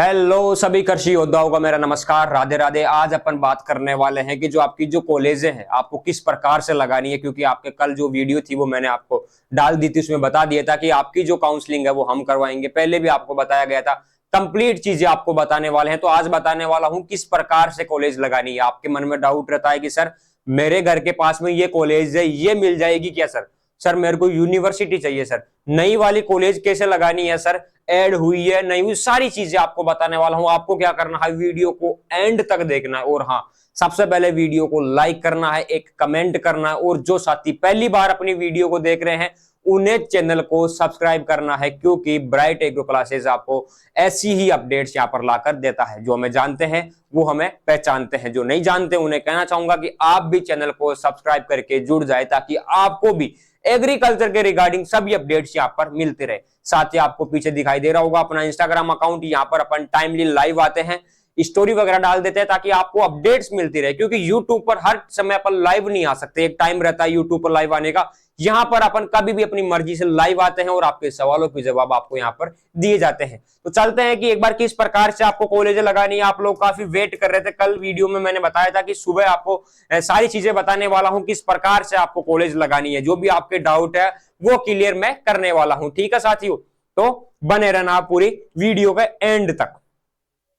Hello सभी कृषि योद्धाओं का मेरा नमस्कार, राधे राधे। आज अपन बात करने वाले हैं कि जो आपकी जो कॉलेजें हैं आपको किस प्रकार से लगानी है, क्योंकि आपके कल जो वीडियो थी वो मैंने आपको डाल दी थी, उसमें बता दिया था कि आपकी जो काउंसलिंग है वो हम करवाएंगे। पहले भी आपको बताया गया था, कंप्लीट चीजें आपको बताने वाले हैं। तो आज बताने वाला हूं किस प्रकार से कॉलेज लगानी है। आपके मन में डाउट रहता है कि सर मेरे घर के पास में ये कॉलेज है, ये मिल जाएगी क्या सर? सर मेरे को यूनिवर्सिटी चाहिए सर, नई वाली कॉलेज कैसे लगानी है सर, ऐड हुई है नहीं हुई, सारी चीजें आपको बताने वाला हूं। आपको क्या करना है, वीडियो को एंड तक देखना है। और हाँ, सबसे पहले वीडियो को लाइक करना है, एक कमेंट करना है, और जो साथी पहली बार अपनी वीडियो को देख रहे हैं उन्हें चैनल को सब्सक्राइब करना है, क्योंकि ब्राइट एग्रो क्लासेस आपको ऐसी ही अपडेट्स यहां पर लाकर देता है। जो हमें जानते हैं वो हमें पहचानते हैं, जो नहीं जानते उन्हें कहना चाहूंगा कि आप भी चैनल को सब्सक्राइब करके जुड़ जाए, ताकि आपको भी एग्रीकल्चर के रिगार्डिंग सभी अपडेट्स यहाँ पर मिलते रहे। साथ ही आपको पीछे दिखाई दे रहा होगा अपना इंस्टाग्राम अकाउंट, यहाँ पर अपन टाइमली लाइव आते हैं, स्टोरी वगैरह डाल देते हैं ताकि आपको अपडेट्स मिलती रहे। क्योंकि यूट्यूब पर हर समय अपन लाइव नहीं आ सकते, एक टाइम रहता है यूट्यूब पर लाइव आने का। यहाँ पर अपन कभी भी अपनी मर्जी से लाइव आते हैं और आपके सवालों के जवाब आपको यहाँ पर दिए जाते हैं। तो चलते हैं कि एक बार किस प्रकार से आपको कॉलेज लगानी है। आप लोग काफी वेट कर रहे थे, कल वीडियो में मैंने बताया था कि सुबह आपको सारी चीजें बताने वाला हूं, किस प्रकार से आपको कॉलेज लगानी है। जो भी आपके डाउट है वो क्लियर मैं करने वाला हूं, ठीक है साथियों? तो बने रहना आप पूरी वीडियो के एंड तक।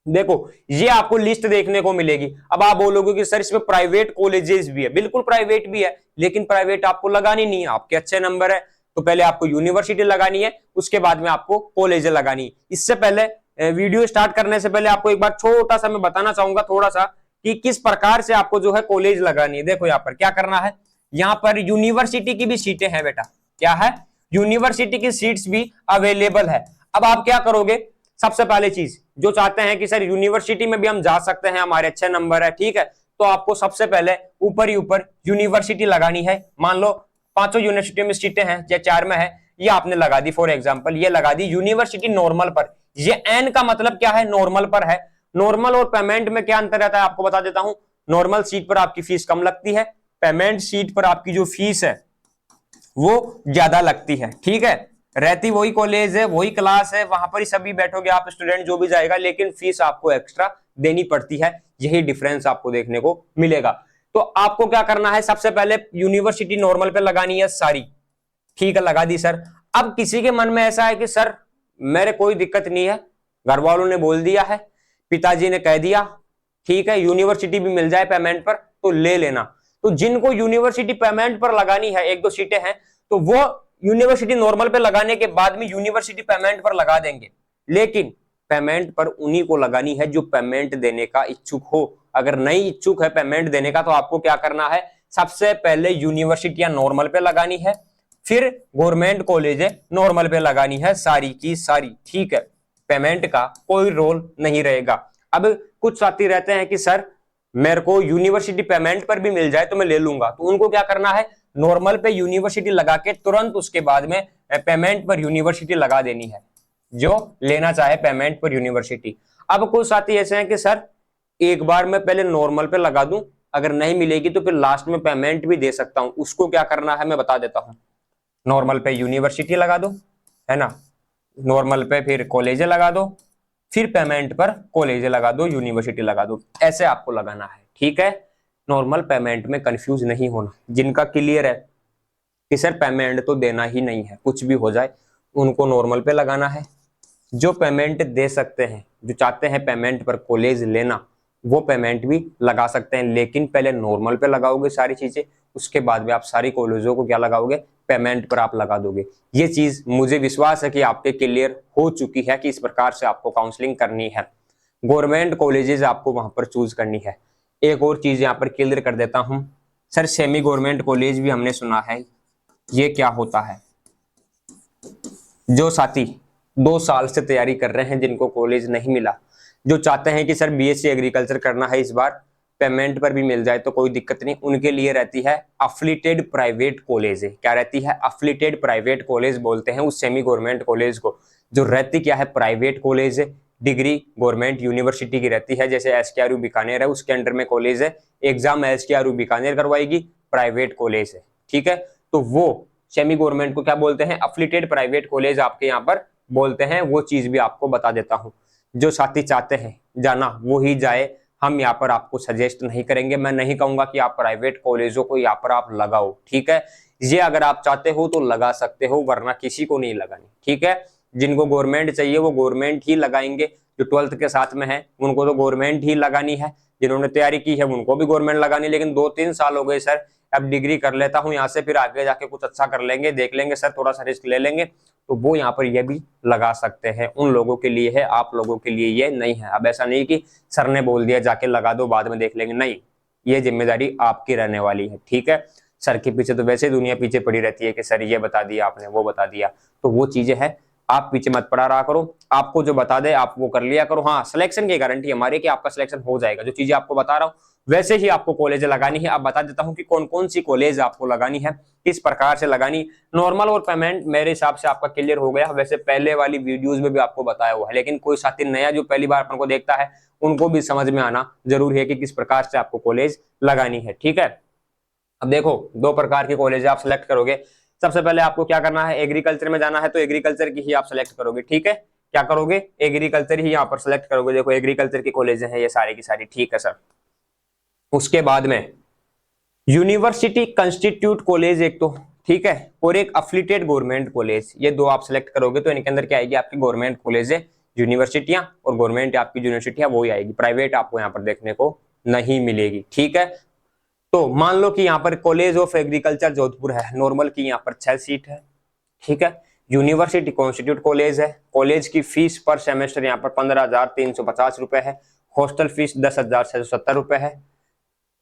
देखो, ये आपको लिस्ट देखने को मिलेगी। अब आप बोलोगे कि सर इसमें प्राइवेट कॉलेजेस भी है। बिल्कुल प्राइवेट भी है, लेकिन प्राइवेट आपको लगानी नहीं है। आपके अच्छे नंबर है तो पहले आपको यूनिवर्सिटी लगानी है, उसके बाद में आपको कॉलेज लगानी है। इससे पहले वीडियो स्टार्ट करने से पहले आपको एक बार छोटा सा मैं बताना चाहूंगा थोड़ा सा कि किस प्रकार से आपको जो है कॉलेज लगानी है। देखो यहाँ पर क्या करना है, यहाँ पर यूनिवर्सिटी की भी सीटें हैं बेटा। क्या है? यूनिवर्सिटी की सीट्स भी अवेलेबल है। अब आप क्या करोगे, सबसे पहले चीज जो चाहते हैं कि सर यूनिवर्सिटी में भी हम जा सकते हैं, हमारे अच्छे नंबर है, ठीक है, तो आपको सबसे पहले ऊपर ही ऊपर यूनिवर्सिटी लगानी है। मान लो 5 यूनिवर्सिटी में सीटें हैं या 4 में है, ये आपने लगा दी। फॉर एग्जांपल ये लगा दी यूनिवर्सिटी नॉर्मल पर। ये एन का मतलब क्या है, नॉर्मल पर है। नॉर्मल और पेमेंट में क्या अंतर रहता है आपको बता देता हूं। नॉर्मल सीट पर आपकी फीस कम लगती है, पेमेंट सीट पर आपकी जो फीस है वो ज्यादा लगती है, ठीक है। रहती वही कॉलेज है, वही क्लास है, वहां पर ही सभी बैठोगे आप, स्टूडेंट जो भी जाएगा, लेकिन फीस आपको एक्स्ट्रा देनी पड़ती है। यही डिफरेंस आपको देखने को मिलेगा। तो आपको क्या करना है, सबसे पहले यूनिवर्सिटी नॉर्मल पे लगानी है सारी, ठीक है, लगा दी सर। अब किसी के मन में ऐसा है कि सर मेरे कोई दिक्कत नहीं है, घर वालों ने बोल दिया है, पिताजी ने कह दिया, ठीक है, यूनिवर्सिटी भी मिल जाए पेमेंट पर तो ले लेना। तो जिनको यूनिवर्सिटी पेमेंट पर लगानी है, 1-2 सीटें हैं, तो वो यूनिवर्सिटी नॉर्मल पे लगाने के बाद में यूनिवर्सिटी पेमेंट पर लगा देंगे। लेकिन पेमेंट पर उन्हीं को लगानी है जो पेमेंट देने का इच्छुक हो। अगर नहीं इच्छुक है पेमेंट देने का, तो आपको क्या करना है, सबसे पहले यूनिवर्सिटियां नॉर्मल पे लगानी है, फिर गवर्नमेंट कॉलेज नॉर्मल पे लगानी है, सारी की सारी, ठीक है। पेमेंट का कोई रोल नहीं रहेगा। अब कुछ साथी रहते हैं कि सर मेरे को यूनिवर्सिटी पेमेंट पर भी मिल जाए तो मैं ले लूंगा, तो उनको क्या करना है, नॉर्मल पे यूनिवर्सिटी लगा के तुरंत उसके बाद में पेमेंट पर यूनिवर्सिटी लगा देनी है, जो लेना चाहे पेमेंट पर यूनिवर्सिटी। अब कुछ साथी ऐसे हैं कि सर एक बार मैं पहले नॉर्मल पे लगा दूं, अगर नहीं मिलेगी तो फिर लास्ट में पेमेंट भी दे सकता हूं। उसको क्या करना है मैं बता देता हूं। नॉर्मल पे यूनिवर्सिटी लगा दो, है ना, नॉर्मल पे फिर कॉलेज लगा दो, फिर पेमेंट पर कॉलेज लगा दो, यूनिवर्सिटी लगा दो, ऐसे आपको लगाना है, ठीक है। नॉर्मल पेमेंट में कंफ्यूज नहीं होना। जिनका क्लियर है कि सर पेमेंट तो देना ही नहीं है, कुछ भी हो जाए, उनको नॉर्मल पे लगाना है। जो पेमेंट दे सकते हैं, जो चाहते हैं पेमेंट पर कॉलेज लेना, वो पेमेंट भी लगा सकते हैं, लेकिन पहले नॉर्मल पे लगाओगे सारी चीजें, उसके बाद में आप सारी कॉलेजों को क्या लगाओगे, पेमेंट पर आप लगा दोगे। ये चीज मुझे विश्वास है कि आपके क्लियर हो चुकी है कि इस प्रकार से आपको काउंसलिंग करनी है, गवर्नमेंट कॉलेजेस आपको वहां पर चूज करनी है। एक और चीज यहाँ पर क्लियर कर देता हूं, सर सेमी गवर्नमेंट कॉलेज भी हमने सुना है, ये क्या होता है? जो साथी 2 साल से तैयारी कर रहे हैं, जिनको कॉलेज नहीं मिला, जो चाहते हैं कि सर बीएससी एग्रीकल्चर करना है इस बार, पेमेंट पर भी मिल जाए तो कोई दिक्कत नहीं, उनके लिए रहती है अफिलिएटेड प्राइवेट कॉलेज। क्या रहती है? अफिलिएटेड प्राइवेट कॉलेज बोलते हैं उस सेमी गवर्नमेंट कॉलेज को। जो रहती क्या है, प्राइवेट कॉलेज है, डिग्री गवर्नमेंट यूनिवर्सिटी की रहती है। जैसे एसकेआरयू बीकानेर है, उसके अंडर में कॉलेज है, एग्जाम एसकेआरयू बीकानेर करवाएगी, प्राइवेट कॉलेज है, ठीक है। तो वो सेमी गवर्नमेंट को क्या बोलते हैं, अफिलिएटेड प्राइवेट कॉलेज आपके यहाँ पर बोलते हैं। वो चीज भी आपको बता देता हूं। जो साथी चाहते हैं जाना वो ही जाए, हम यहाँ पर आपको सजेस्ट नहीं करेंगे। मैं नहीं कहूंगा कि आप प्राइवेट कॉलेजों को यहाँ पर आप लगाओ, ठीक है। ये अगर आप चाहते हो तो लगा सकते हो, वरना किसी को नहीं लगानी, ठीक है। जिनको गवर्नमेंट चाहिए वो गवर्नमेंट ही लगाएंगे, जो 12th के साथ में है उनको तो गवर्नमेंट ही लगानी है, जिन्होंने तैयारी की है उनको भी गवर्नमेंट लगानी। लेकिन 2-3 साल हो गए सर, अब डिग्री कर लेता हूँ यहाँ से, फिर आगे जाके कुछ अच्छा कर लेंगे, देख लेंगे सर, थोड़ा सा रिस्क ले लेंगे, तो वो यहाँ पर ये भी लगा सकते हैं। उन लोगों के लिए है, आप लोगों के लिए ये नहीं है। अब ऐसा नहीं कि सर ने बोल दिया जाके लगा दो बाद में देख लेंगे, नहीं, ये जिम्मेदारी आपकी रहने वाली है, ठीक है। सर के पीछे तो वैसे दुनिया पीछे पड़ी रहती है कि सर ये बता दिया आपने, वो बता दिया, तो वो चीजें है, आप पीछे मत पड़ा रहा करो। आपको जो बता दे आप वो कर लिया करो। हाँ, सिलेक्शन की गारंटी हमारी कि आपका सिलेक्शन हो जाएगा। जो चीजें आपको बता रहा हूँ वैसे ही आपको कॉलेज लगानी है। अब बता देता हूँ कि कौन कौन सी कॉलेज आपको लगानी है, किस प्रकार से लगानी। नॉर्मल और पेमेंट मेरे हिसाब से आपका क्लियर हो गया, वैसे पहले वाली वीडियोस में भी आपको बताया हुआ है, लेकिन कोई साथी नया जो पहली बार अपन को देखता है उनको भी समझ में आना जरूरी है कि किस प्रकार से आपको कॉलेज लगानी है, ठीक है। अब देखो, 2 प्रकार की कॉलेज आप सिलेक्ट करोगे। सबसे पहले आपको क्या करना है, एग्रीकल्चर में जाना है तो एग्रीकल्चर की ही आप सिलेक्ट करोगे, ठीक है। क्या करोगे, एग्रीकल्चर ही यहाँ पर सिलेक्ट करोगे। देखो एग्रीकल्चर की कॉलेज है ये सारी की सारी, ठीक है सर। उसके बाद में यूनिवर्सिटी कंस्टिट्यूट कॉलेज एक तो, ठीक है, और एक अफिलिएटेड गवर्नमेंट कॉलेज, ये 2 आप सिलेक्ट करोगे तो इनके अंदर क्या आएगी, आपकी गवर्नमेंट कॉलेज है, यूनिवर्सिटियां, और गवर्नमेंट आपकी यूनिवर्सिटियां वही आएगी, प्राइवेट आपको यहाँ पर देखने को नहीं मिलेगी, ठीक है। तो मान लो कि यहाँ पर कॉलेज ऑफ एग्रीकल्चर जोधपुर है, नॉर्मल की यहाँ पर 6 सीट है, ठीक है। यूनिवर्सिटी कॉन्स्टिट्यूट कॉलेज है, कॉलेज की फीस पर सेमेस्टर यहाँ पर 15,350 रुपए है, हॉस्टल फीस 10,670 रुपए है,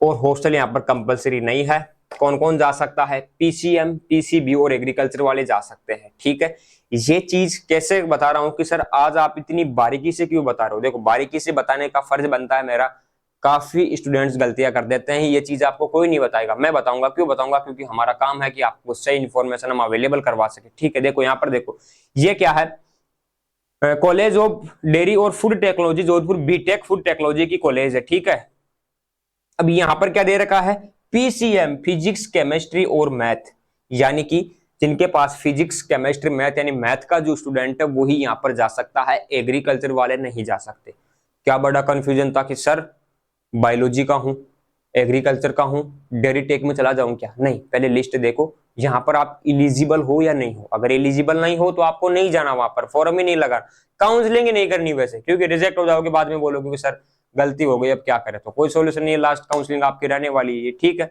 और हॉस्टल यहाँ पर कंपलसरी नहीं है। कौन कौन जा सकता है, पीसीएम, पीसीबी और एग्रीकल्चर वाले जा सकते हैं, ठीक है। ये चीज कैसे बता रहा हूं कि सर आज आप इतनी बारीकी से क्यों बता रहे हो। देखो बारीकी से बताने का फर्ज बनता है मेरा, काफी स्टूडेंट्स गलतियां कर देते हैं, ये चीज आपको कोई नहीं बताएगा, मैं बताऊंगा। क्यों बताऊंगा, क्योंकि हमारा काम है कि आपको सही इन्फॉर्मेशन हम अवेलेबल करवा सके, ठीक है। देखो यहाँ पर देखो, ये क्या है, कॉलेज ऑफ डेयरी और food technology Jodhpur, BTech food technology की कॉलेज है, ठीक है। अब यहां पर क्या दे रखा है, पीसीएम, फिजिक्स केमिस्ट्री और मैथ, यानी कि जिनके पास फिजिक्स केमिस्ट्री मैथ यानी मैथ का जो स्टूडेंट है वही यहां पर जा सकता है, एग्रीकल्चर वाले नहीं जा सकते। क्या बड़ा कंफ्यूजन था कि सर बायोलॉजी का हूं, एग्रीकल्चर का हूं, डेयरी टेक में चला जाऊं क्या, नहीं, पहले लिस्ट देखो यहां पर आप इलिजिबल हो या नहीं हो। अगर एलिजिबल नहीं हो तो आपको नहीं जाना, वहां पर फॉर्म ही नहीं लगा, काउंसलिंग ही नहीं करनी वैसे, क्योंकि रिजेक्ट हो जाओगे, बाद में बोलोगे कि सर गलती हो गई अब क्या करें, तो कोई सोल्यूशन नहीं है, लास्ट काउंसलिंग आपकी रहने वाली है, ठीक है।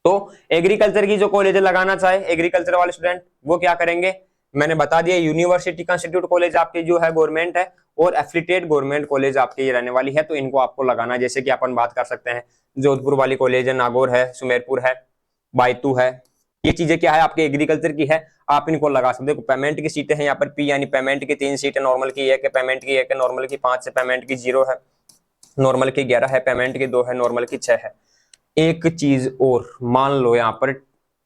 तो एग्रीकल्चर की जो कॉलेज लगाना चाहे एग्रीकल्चर वाले स्टूडेंट वो क्या करेंगे, मैंने बता दिया, यूनिवर्सिटी इंस्टीट्यूट कॉलेज आपकी जो है गवर्नमेंट है, और एफिलिएटेड गवर्नमेंट कॉलेज आपकी ये रहने वाली है, तो इनको आपको लगाना। जैसे कि अपन बात कर सकते हैं, जोधपुर वाली कॉलेज है, नागौर है, सुमेरपुर है, बायतू है, ये चीजें क्या है आपके एग्रीकल्चर की है, आप इनको लगा सकते हो। पेमेंट की सीटें हैं यहाँ पर पी, यानी पेमेंट की 3 सीटें, नॉर्मल की 1 है, पेमेंट की 1 है, नॉर्मल की 5 है, पेमेंट की 0 है, नॉर्मल की 11 है, पेमेंट की 2 है, नॉर्मल की 6 है। एक चीज और मान लो यहाँ पर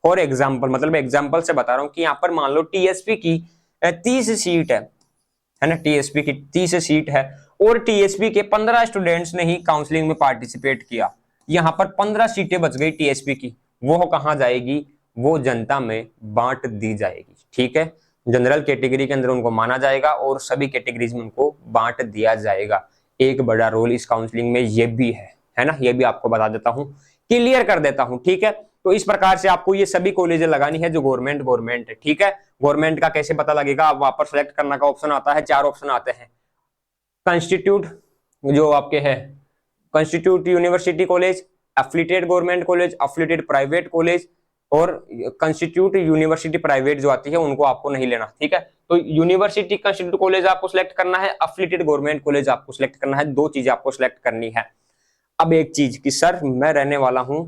फॉर एग्जाम्पल, मतलब एग्जाम्पल से बता रहा हूं कि यहाँ पर मान लो टीएसपी की 30 सीट है ना, टीएसपी की 30 सीट है, और टीएसपी के 15 स्टूडेंट्स ने ही काउंसलिंग में पार्टिसिपेट किया, यहाँ पर 15 सीटें बच गई टीएसपी की, वो कहाँ जाएगी, वो जनता में बांट दी जाएगी, ठीक है। जनरल कैटेगरी के अंदर उनको माना जाएगा और सभी कैटेगरीज में उनको बांट दिया जाएगा। एक बड़ा रोल इस काउंसलिंग में ये भी है ना, ये भी आपको बता देता हूं, क्लियर कर देता हूं, ठीक है। तो इस प्रकार से आपको ये सभी कॉलेजें लगानी है जो गवर्नमेंट है, ठीक है। गवर्नमेंट का कैसे पता लगेगा, आप वहां पर सेलेक्ट करने का ऑप्शन आता है, 4 ऑप्शन आते हैं, कंस्टिट्यूट जो आपके है, constitute university college, affiliated government college, affiliated private college, और कंस्टिट्यूट यूनिवर्सिटी प्राइवेट जो आती है उनको आपको नहीं लेना, ठीक है। तो यूनिवर्सिटी कंस्टिट्यूट कॉलेज आपको सिलेक्ट करना है, एफिलिएटेड गवर्नमेंट कॉलेज आपको सिलेक्ट करना है, 2 चीजें आपको सिलेक्ट करनी है। अब एक चीज कि सर मैं रहने वाला हूं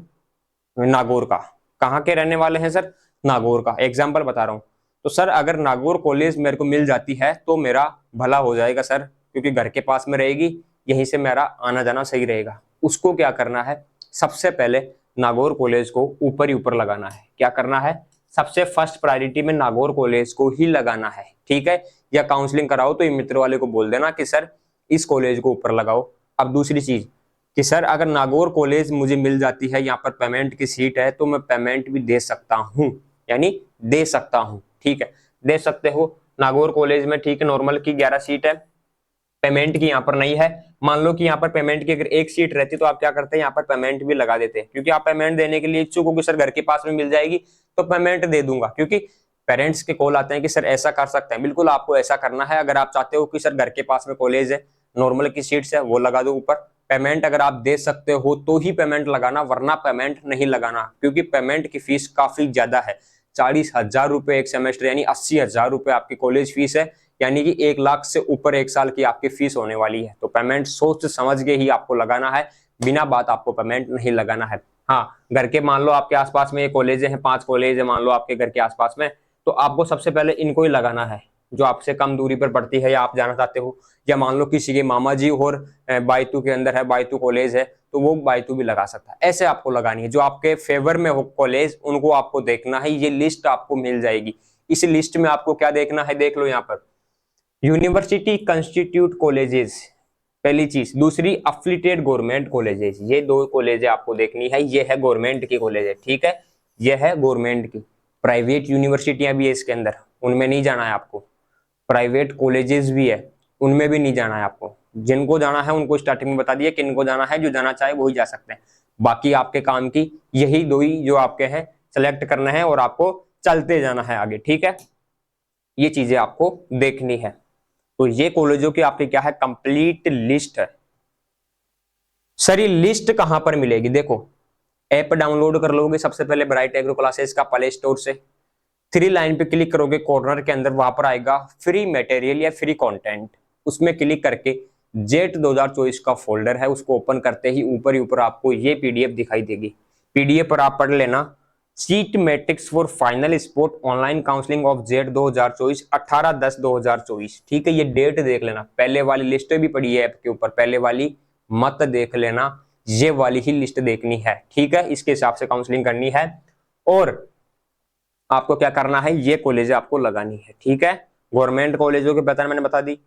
नागौर का, कहाँ के रहने वाले हैं सर, नागौर का, एग्जाम्पल बता रहा हूं, तो सर अगर नागौर कॉलेज मेरे को मिल जाती है तो मेरा भला हो जाएगा सर, क्योंकि घर के पास में रहेगी, यहीं से मेरा आना जाना सही रहेगा। उसको क्या करना है, सबसे पहले नागौर कॉलेज को ऊपर ही ऊपर लगाना है। क्या करना है, सबसे फर्स्ट प्रायोरिटी में नागौर कॉलेज को ही लगाना है, ठीक है। या काउंसलिंग कराओ तो ये मित्र वाले को बोल देना कि सर इस कॉलेज को ऊपर लगाओ। अब दूसरी चीज कि सर अगर नागौर कॉलेज मुझे मिल जाती है, यहाँ पर पेमेंट की सीट है, तो मैं पेमेंट भी दे सकता हूँ, यानी दे सकता हूँ, ठीक है, दे सकते हो नागौर कॉलेज में, ठीक है। नॉर्मल की 11 सीट है, पेमेंट की यहाँ पर नहीं है। मान लो कि यहाँ पर पेमेंट की अगर एक सीट रहती तो आप क्या करते हैं, यहाँ पर पेमेंट भी लगा देते हैं, क्योंकि आप पेमेंट देने के लिए इच्छुक हो कि सर घर के पास में मिल जाएगी तो पेमेंट दे दूंगा, क्योंकि पेरेंट्स के कॉल आते हैं कि सर ऐसा कर सकते हैं। बिल्कुल आपको ऐसा करना है। अगर आप चाहते हो कि सर घर के पास में कॉलेज है, नॉर्मल की सीट्स है, वो लगा दो ऊपर। पेमेंट अगर आप दे सकते हो तो ही पेमेंट लगाना, वरना पेमेंट नहीं लगाना, क्योंकि पेमेंट की फीस काफी ज्यादा है। 40,000 रुपए एक सेमेस्टर, यानी 80,000 रुपए आपकी कॉलेज फीस है, यानी कि 1 लाख से ऊपर एक साल की आपकी फीस होने वाली है। तो पेमेंट सोच समझ के ही आपको लगाना है, बिना बात आपको पेमेंट नहीं लगाना है। हाँ, घर के मान लो आपके आसपास में ये कॉलेज हैं, 5 कॉलेज है मान लो आपके घर के आसपास में, तो आपको सबसे पहले इनको ही लगाना है जो आपसे कम दूरी पर पड़ती है या आप जाना चाहते हो। या मान लो किसी के मामा जी और बायतू के अंदर है, बायतू कॉलेज है, तो वो बायतू भी लगा सकता है। ऐसे आपको लगानी है, जो आपके फेवर में हो कॉलेज उनको आपको देखना है। ये लिस्ट आपको मिल जाएगी। इस लिस्ट में आपको क्या देखना है, देख लो यहाँ पर, यूनिवर्सिटी कंस्टिट्यूट कॉलेजेस पहली चीज। दूसरी, अफिलिएटेड गवर्नमेंट कॉलेजेस, ये 2 कॉलेज आपको देखनी है। ये है गवर्नमेंट की कॉलेज है, ठीक है, ये है गवर्नमेंट की। प्राइवेट यूनिवर्सिटियां भी है इसके अंदर, उनमें नहीं जाना है आपको। प्राइवेट कॉलेजेस भी है, उनमें भी नहीं जाना है आपको। जिनको जाना है उनको स्टार्टिंग में बता दिया, किनको जाना है, जो जाना चाहे वही जा सकते हैं। बाकी आपके काम की यही 2 ही जो आपके हैं, सेलेक्ट करना है और आपको चलते जाना है आगे, ठीक है। ये चीजें आपको देखनी है। तो ये कॉलेजों की आपकी क्या है, कंप्लीट लिस्ट है। सर ये लिस्ट कहां पर मिलेगी, देखो ऐप डाउनलोड कर लोगे सबसे पहले ब्राइट एग्रो क्लासेस का प्ले स्टोर से। 3 लाइन पे क्लिक करोगे, कॉर्नर के अंदर वहां पर आएगा फ्री मटेरियल या फ्री कंटेंट, उसमें क्लिक करके जेट 2024 का फोल्डर है, उसको ओपन करते ही ऊपर ही ऊपर आपको ये पीडीएफ दिखाई देगी। पीडीएफ पर आप पढ़ लेना, seat matrix for final sport online counselling of jet 2024 18/10/2024, ठीक है। ये डेट देख लेना, पहले वाली लिस्ट भी पड़ी है ऐप के ऊपर, पहले वाली मत देख लेना, ये वाली ही लिस्ट देखनी है, ठीक है। इसके हिसाब से काउंसलिंग करनी है और आपको क्या करना है, ये कॉलेज आपको लगानी है, ठीक है। गवर्नमेंट कॉलेजों की पहचान मैंने बता दी,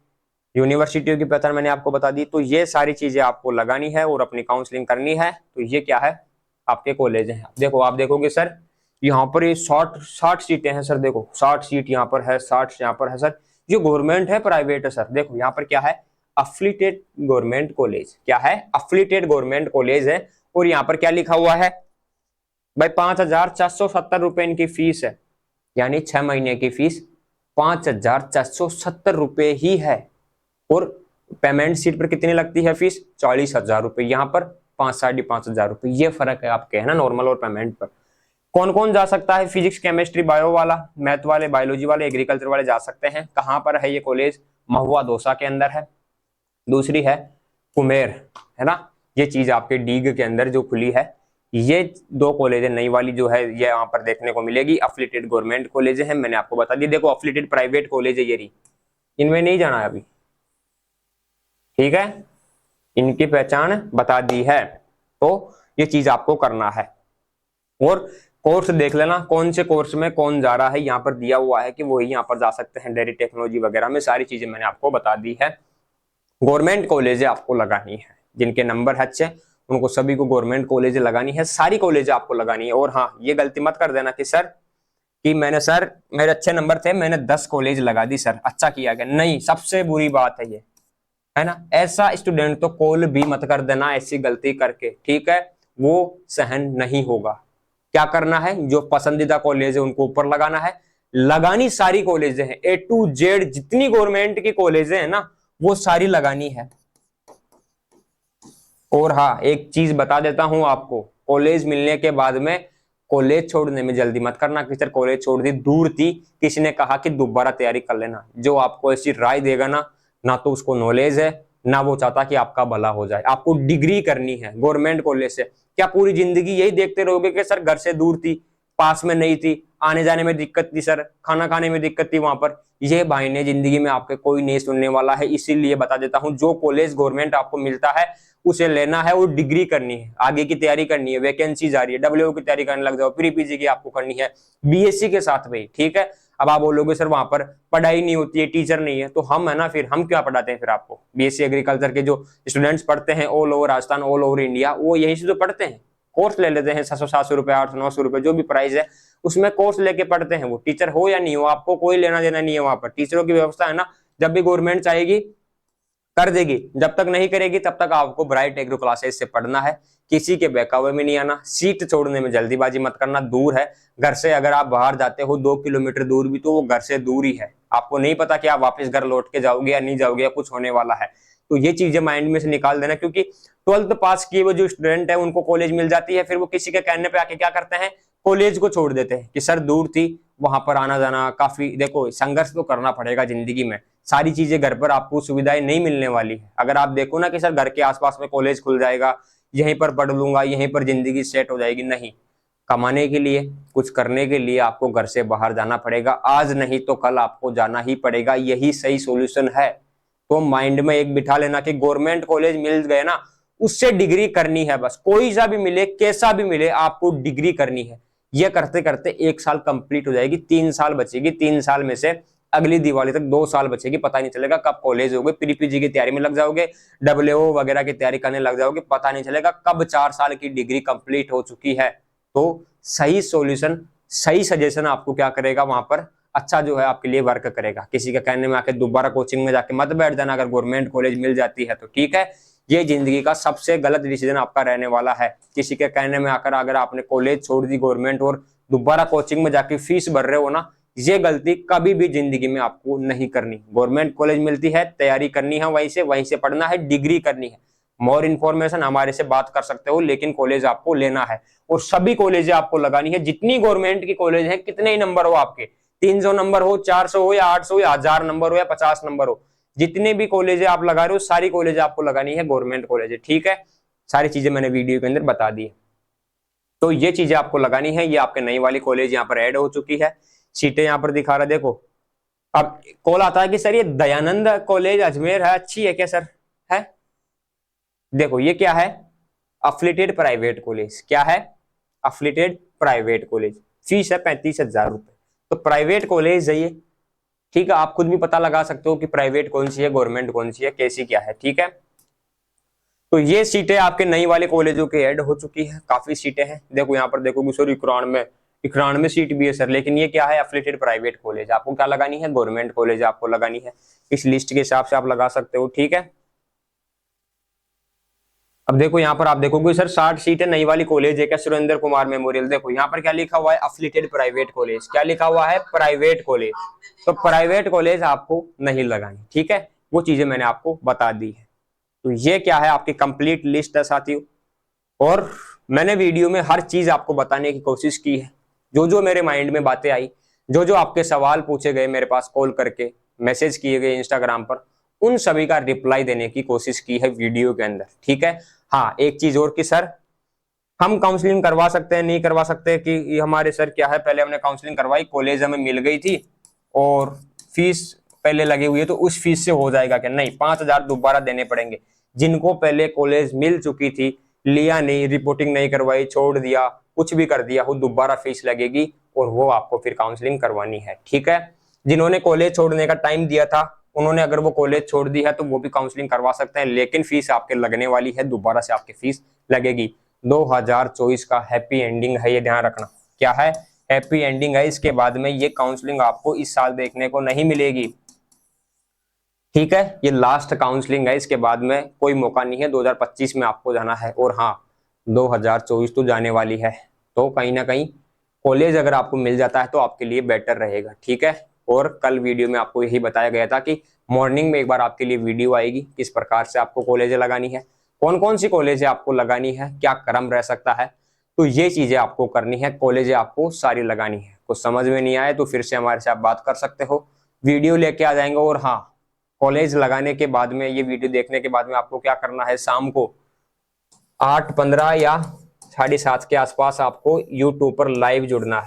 यूनिवर्सिटियों की पहचान मैंने आपको बता दी, तो ये सारी चीजें आपको लगानी है और अपनी काउंसलिंग करनी है। तो ये क्या है, आपके कॉलेज हैं। देखो आप देखोगे सर यहाँ पर ये 60 सीटें हैं सर, देखो 60 सीट यहाँ पर है, 60 यहाँ पर है सर। ये गवर्नमेंट है प्राइवेट है सर, देखो यहाँ पर क्या है, अफिलिएटेड गवर्नमेंट कॉलेज, क्या है, अफिलिएटेड गवर्नमेंट कॉलेज है। और यहाँ पर क्या लिखा हुआ है भाई, 5,470 रुपए इनकी फीस है, यानी 6 महीने की फीस 5,470 रुपए ही है। और पेमेंट सीट पर कितनी लगती है फीस, 40,000 रुपए, यहाँ पर 5,500 रुपए। ये फर्क है आपके, है ना, नॉर्मल और पेमेंट पर। कौन कौन जा सकता है, फिजिक्स केमिस्ट्री बायो वाला, मैथ वाले, बायोलॉजी वाले, एग्रीकल्चर वाले जा सकते हैं। कहां पर है ये कॉलेज, महुआ दौसा के अंदर है। दूसरी है कुमेर, है ना, ये चीज आपके डीग के अंदर जो खुली है। ये 2 कॉलेज है, नई वाली जो है ये यहाँ पर देखने को मिलेगी। अफिलिएटेड गवर्नमेंट कॉलेज है, मैंने आपको बता दी। देखो अफिलिएटेड प्राइवेट कॉलेज है ये रही, इनमें नहीं जाना है अभी, ठीक है, इनकी पहचान बता दी है। तो ये चीज आपको करना है। और कोर्स देख लेना, कौन से कोर्स में कौन जा रहा है, यहाँ पर दिया हुआ है कि वही यहाँ पर जा सकते हैं। डेयरी टेक्नोलॉजी वगैरह में सारी चीजें मैंने आपको बता दी है। गवर्नमेंट कॉलेज आपको लगानी है, जिनके नंबर अच्छे उनको सभी को गवर्नमेंट कॉलेज लगानी है, सारी कॉलेज आपको लगानी है। और हाँ, ये गलती मत कर देना कि सर कि मैंने सर मेरे अच्छे नंबर थे, मैंने 10 कॉलेज लगा दी सर, अच्छा किया गया, नहीं, सबसे बुरी बात है ये, है ना। ऐसा स्टूडेंट तो कॉल भी मत कर देना ऐसी गलती करके, ठीक है, वो सहन नहीं होगा। क्या करना है, जो पसंदीदा कॉलेज है उनको ऊपर लगाना है। लगानी सारी कॉलेज है, A to Z जितनी गवर्नमेंट की कॉलेज है ना वो सारी लगानी है। और हाँ, एक चीज बता देता हूं आपको, कॉलेज मिलने के बाद में कॉलेज छोड़ने में जल्दी मत करना कि सर कॉलेज छोड़ दी, दूर थी, किसी ने कहा कि दोबारा तैयारी कर लेना। जो आपको ऐसी राय देगा ना तो उसको नॉलेज है, ना वो चाहता कि आपका भला हो जाए। आपको डिग्री करनी है गवर्नमेंट कॉलेज से। क्या पूरी जिंदगी यही देखते रहोगे कि सर घर से दूर थी, पास में नहीं थी, आने जाने में दिक्कत थी सर, खाना खाने में दिक्कत थी वहां पर। ये भाई ने जिंदगी में आपके कोई नहीं सुनने वाला है, इसीलिए बता देता हूं, जो कॉलेज गवर्नमेंट आपको मिलता है उसे लेना है और डिग्री करनी है, आगे की तैयारी करनी है, वैकेंसी जा रही है, डब्ल्यू की तैयारी करने लग जाओ, प्री पीजी की आपको करनी है, बीएससी के साथ भाई, ठीक है। अब आप बोलोगे सर वहां पर पढ़ाई नहीं होती है, टीचर नहीं है, तो हम है ना, फिर हम क्या पढ़ाते हैं फिर आपको। बीएससी एग्रीकल्चर के जो स्टूडेंट्स पढ़ते हैं all over Rajasthan, all over India, वो यही से तो पढ़ते हैं, कोर्स ले लेते हैं 700-700 रुपए, 800-900 रुपए, जो भी प्राइस है उसमें कोर्स लेके पढ़ते हैं। वो टीचर हो या नहीं हो, आपको कोई लेना देना नहीं है वहां पर। टीचरों की व्यवस्था है ना, जब भी गवर्नमेंट चाहेगी कर देगी। जब तक नहीं करेगी तब तक आपको ब्राइट एग्रो क्लासेस से पढ़ना है, किसी के बहकावे में नहीं आना, सीट छोड़ने में जल्दीबाजी मत करना। दूर है घर से, अगर आप बाहर जाते हो 2 किलोमीटर दूर भी, तो वो घर से दूर ही है। आपको नहीं पता कि आप वापस घर लौट के जाओगे या नहीं जाओगे या कुछ होने वाला है। तो ये चीजें माइंड में से निकाल देना, क्योंकि 12th पास किए हुए जो स्टूडेंट है उनको कॉलेज मिल जाती है, फिर वो किसी के कहने पे आके क्या करते हैं, कॉलेज को छोड़ देते हैं कि सर दूर थी, वहां पर आना जाना काफी। देखो संघर्ष तो करना पड़ेगा जिंदगी में, सारी चीजें घर पर आपको सुविधाएं नहीं मिलने वाली है। अगर आप देखो ना कि सर घर के आसपास में कॉलेज खुल जाएगा, यहीं पर पढ़ लूंगा, यहीं पर जिंदगी सेट हो जाएगी, नहीं। कमाने के लिए, कुछ करने के लिए आपको घर से बाहर जाना पड़ेगा, आज नहीं तो कल आपको जाना ही पड़ेगा, यही सही सॉल्यूशन है। तो माइंड में एक बिठा लेना कि गवर्नमेंट कॉलेज मिल गए ना, उससे डिग्री करनी है, बस कोई सा भी मिले कैसा भी मिले आपको डिग्री करनी है। ये करते करते 1 साल कंप्लीट हो जाएगी, 3 साल बचेगी, 3 साल में से अगली दिवाली तक 2 साल बचेगी, पता नहीं चलेगा कब कॉलेज हो गए, प्री-पीजी की तैयारी में लग जाओगे, डब्ल्यूओ वगैरह की तैयारी करने लग जाओगे, पता नहीं चलेगा कब 4 साल की डिग्री कंप्लीट हो चुकी है। तो सही सॉल्यूशन, सही सजेशन आपको क्या करेगा वहां पर, अच्छा जो है आपके लिए वर्क करेगा। किसी के कहने में आके दोबारा कोचिंग में जाके मत बैठ जाना, अगर गवर्नमेंट कॉलेज मिल जाती है तो ठीक है। ये जिंदगी का सबसे गलत डिसीजन आपका रहने वाला है। किसी के कहने में आकर अगर आपने कॉलेज छोड़ दी गवर्नमेंट और दोबारा कोचिंग में जाके फीस भर रहे हो ना, ये गलती कभी भी जिंदगी में आपको नहीं करनी। गवर्नमेंट कॉलेज मिलती है, तैयारी करनी है, वहीं से पढ़ना है, डिग्री करनी है। मोर इन्फॉर्मेशन हमारे से बात कर सकते हो, लेकिन कॉलेज आपको लेना है और सभी कॉलेज आपको लगानी है। जितनी गवर्नमेंट की कॉलेज है, कितने ही नंबर हो आपके, 300 नंबर हो, 400 हो या 800 हो या 1000 नंबर हो या 50 नंबर हो, जितने भी कॉलेज आप लगा रहे हो सारी कॉलेज आपको लगानी है गवर्नमेंट कॉलेज, ठीक है। सारी चीजें मैंने वीडियो के अंदर बता दी है। तो ये चीजें आपको लगानी है। ये आपके नई वाली कॉलेज यहाँ पर ऐड हो चुकी है, सीटें यहाँ पर दिखा रहा, देखो। अब कॉल आता है कि सर ये दयानंद कॉलेज अजमेर है, अच्छी है क्या सर? है, देखो ये क्या है, अफिलिएटेड प्राइवेट कॉलेज। क्या है? Affiliated private college. फीस है 35,000 रुपए। तो प्राइवेट कॉलेज है ये, ठीक है। आप खुद भी पता लगा सकते हो कि प्राइवेट कौन सी है, गवर्नमेंट कौन सी है, कैसी क्या है, ठीक है। तो ये सीटें आपके नई वाले कॉलेजों के ऐड हो चुकी है, काफी सीटें हैं। देखो यहाँ पर देखो, सर 91 सीट भी है सर, लेकिन ये क्या है, एफिलिएटेड प्राइवेट कॉलेज। आपको क्या लगानी है, गवर्नमेंट कॉलेज आपको लगानी है। इस लिस्ट के हिसाब से आप लगा सकते हो, ठीक है। अब देखो यहाँ पर आप देखोगे सर 60 सीटें नई वाली कॉलेज है क्या, सुरेंद्र कुमार मेमोरियल। देखो यहाँ पर क्या लिखा हुआ है, एफिलिएटेड प्राइवेट कॉलेज। क्या लिखा हुआ है, प्राइवेट कॉलेज। तो प्राइवेट कॉलेज आपको नहीं लगानी, ठीक है। वो चीजें मैंने आपको बता दी है। तो ये क्या है, आपकी कंप्लीट लिस्ट है साथियों। और मैंने वीडियो में हर चीज आपको बताने की कोशिश की है, जो जो मेरे माइंड में बातें आई, जो जो आपके सवाल पूछे गए, मेरे पास कॉल करके मैसेज किए गए इंस्टाग्राम पर, उन सभी का रिप्लाई देने की कोशिश की है वीडियो के अंदर, ठीक है। हाँ, एक चीज और कि सर हम काउंसलिंग करवा सकते हैं, नहीं करवा सकते, कि हमारे सर क्या है, पहले हमने काउंसलिंग करवाई, कॉलेज हमें मिल गई थी और फीस पहले लगी हुई है, तो उस फीस से हो जाएगा क्या? नहीं, 5,000 दोबारा देने पड़ेंगे। जिनको पहले कॉलेज मिल चुकी थी, लिया नहीं, रिपोर्टिंग नहीं करवाई, छोड़ दिया, कुछ भी कर दिया, वो दोबारा फीस लगेगी और वो आपको फिर काउंसलिंग करवानी है, ठीक है। जिन्होंने कॉलेज छोड़ने का टाइम दिया था, उन्होंने अगर वो कॉलेज छोड़ दी है तो वो भी काउंसलिंग करवा सकते हैं, लेकिन फीस आपके लगने वाली है, दोबारा से आपकी फीस लगेगी। 2024 का हैप्पी एंडिंग है, ये ध्यान रखना। क्या है, हैप्पी एंडिंग है। इसके बाद में ये काउंसलिंग आपको इस साल देखने को नहीं मिलेगी, ठीक है। ये लास्ट काउंसलिंग है, इसके बाद में कोई मौका नहीं है। 2025 में आपको जाना है, और हाँ 2024 तो जाने वाली है, तो कहीं ना कहीं कॉलेज अगर आपको मिल जाता है तो आपके लिए बेटर रहेगा, ठीक है। और कल वीडियो में आपको यही बताया गया था कि मॉर्निंग में एक बार आपके लिए वीडियो आएगी, किस प्रकार से आपको कॉलेज लगानी है, कौन कौन सी कॉलेज आपको लगानी है, क्या क्रम रह सकता है। तो ये चीजें आपको करनी है, कॉलेज आपको सारी लगानी है। कुछ समझ में नहीं आए तो फिर से हमारे साथ बात कर सकते हो, वीडियो लेके आ जाएंगे। और हाँ, कॉलेज लगाने के बाद में, ये वीडियो देखने के बाद में आपको क्या करना है, शाम को 8:15 या 7:30 के आसपास आपको यूट्यूब पर लाइव जुड़ना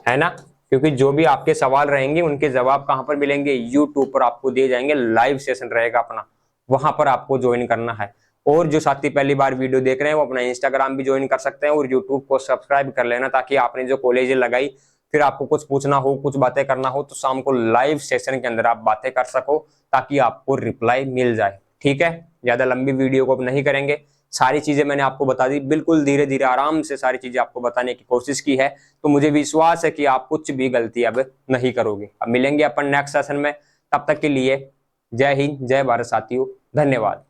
है ना। क्योंकि जो भी आपके सवाल रहेंगे उनके जवाब कहां पर मिलेंगे, यूट्यूब पर आपको दिए जाएंगे, लाइव सेशन रहेगा अपना, वहां पर आपको ज्वाइन करना है। और जो साथी पहली बार वीडियो देख रहे हैं वो अपना इंस्टाग्राम भी ज्वाइन कर सकते हैं और यूट्यूब को सब्सक्राइब कर लेना, ताकि आपने जो कॉलेज लगाई, फिर आपको कुछ पूछना हो, कुछ बातें करना हो, तो शाम को लाइव सेशन के अंदर आप बातें कर सको, ताकि आपको रिप्लाई मिल जाए, ठीक है। ज्यादा लंबी वीडियो को अब नहीं करेंगे, सारी चीजें मैंने आपको बता दी, बिल्कुल धीरे धीरे आराम से सारी चीजें आपको बताने की कोशिश की है। तो मुझे विश्वास है कि आप कुछ भी गलती अब नहीं करोगे। अब मिलेंगे अपन नेक्स्ट सेशन में, तब तक के लिए जय हिंद, जय भारत साथियों, धन्यवाद।